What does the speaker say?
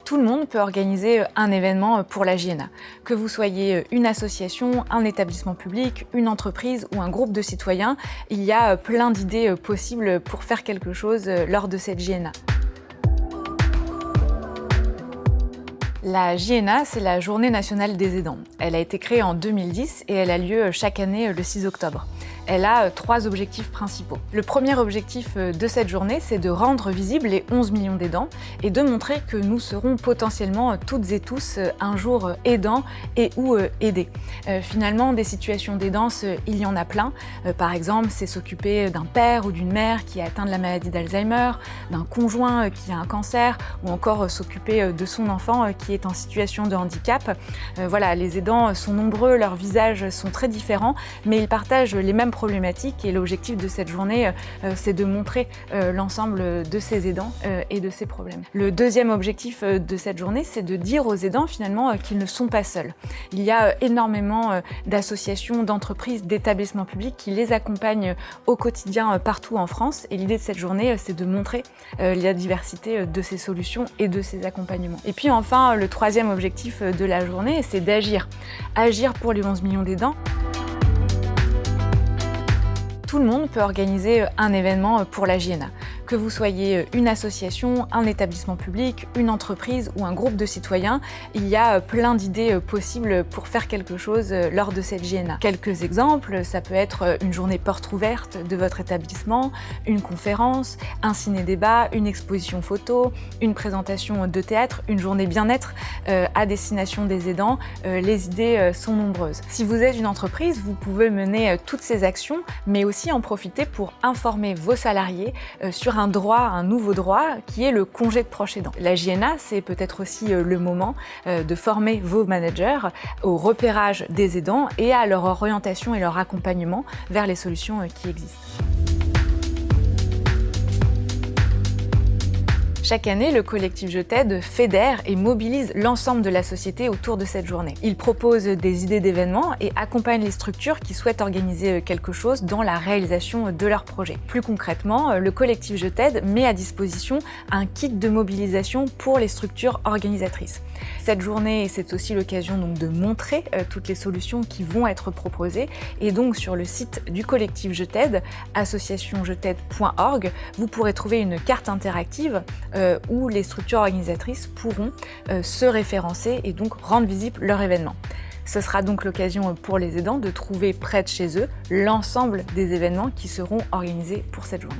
Tout le monde peut organiser un événement pour la JNA. Que vous soyez une association, un établissement public, une entreprise ou un groupe de citoyens, il y a plein d'idées possibles pour faire quelque chose lors de cette JNA. La JNA, c'est la Journée nationale des aidants. Elle a été créée en 2010 et elle a lieu chaque année le 6 octobre. Elle a 3 objectifs principaux. Le premier objectif de cette journée, c'est de rendre visibles les 11 millions d'aidants et de montrer que nous serons potentiellement toutes et tous un jour aidants et ou aidés. Finalement, des situations d'aidance, il y en a plein. Par exemple, c'est s'occuper d'un père ou d'une mère qui est atteint de la maladie d'Alzheimer, d'un conjoint qui a un cancer ou encore s'occuper de son enfant qui est en situation de handicap. Voilà, les aidants sont nombreux, leurs visages sont très différents, mais ils partagent les mêmes problématiques et l'objectif de cette journée, c'est de montrer l'ensemble de ces aidants et de ces problèmes. Le deuxième objectif de cette journée, c'est de dire aux aidants finalement qu'ils ne sont pas seuls. Il y a énormément d'associations, d'entreprises, d'établissements publics qui les accompagnent au quotidien partout en France et l'idée de cette journée, c'est de montrer la diversité de ces solutions et de ces accompagnements. Et puis enfin, le troisième objectif de la journée, c'est d'agir. Agir pour les 11 millions d'aidants. Tout le monde peut organiser un événement pour la JNA. Que vous soyez une association, un établissement public, une entreprise ou un groupe de citoyens, il y a plein d'idées possibles pour faire quelque chose lors de cette JNA. Quelques exemples, ça peut être une journée porte ouverte de votre établissement, une conférence, un ciné-débat, une exposition photo, une présentation de théâtre, une journée bien-être à destination des aidants. Les idées sont nombreuses. Si vous êtes une entreprise, vous pouvez mener toutes ces actions, mais aussi en profiter pour informer vos salariés sur un nouveau droit qui est le congé de proche aidant. La JNA, c'est peut-être aussi le moment de former vos managers au repérage des aidants et à leur orientation et leur accompagnement vers les solutions qui existent. Chaque année, le collectif Je t'aide fédère et mobilise l'ensemble de la société autour de cette journée. Il propose des idées d'événements et accompagne les structures qui souhaitent organiser quelque chose dans la réalisation de leur projet. Plus concrètement, le collectif Je t'aide met à disposition un kit de mobilisation pour les structures organisatrices. Cette journée, c'est aussi l'occasion donc de montrer toutes les solutions qui vont être proposées et donc sur le site du collectif Je t'aide, associationjet'aide.org, vous pourrez trouver une carte interactive où les structures organisatrices pourront se référencer et donc rendre visible leur événement. Ce sera donc l'occasion pour les aidants de trouver près de chez eux l'ensemble des événements qui seront organisés pour cette journée.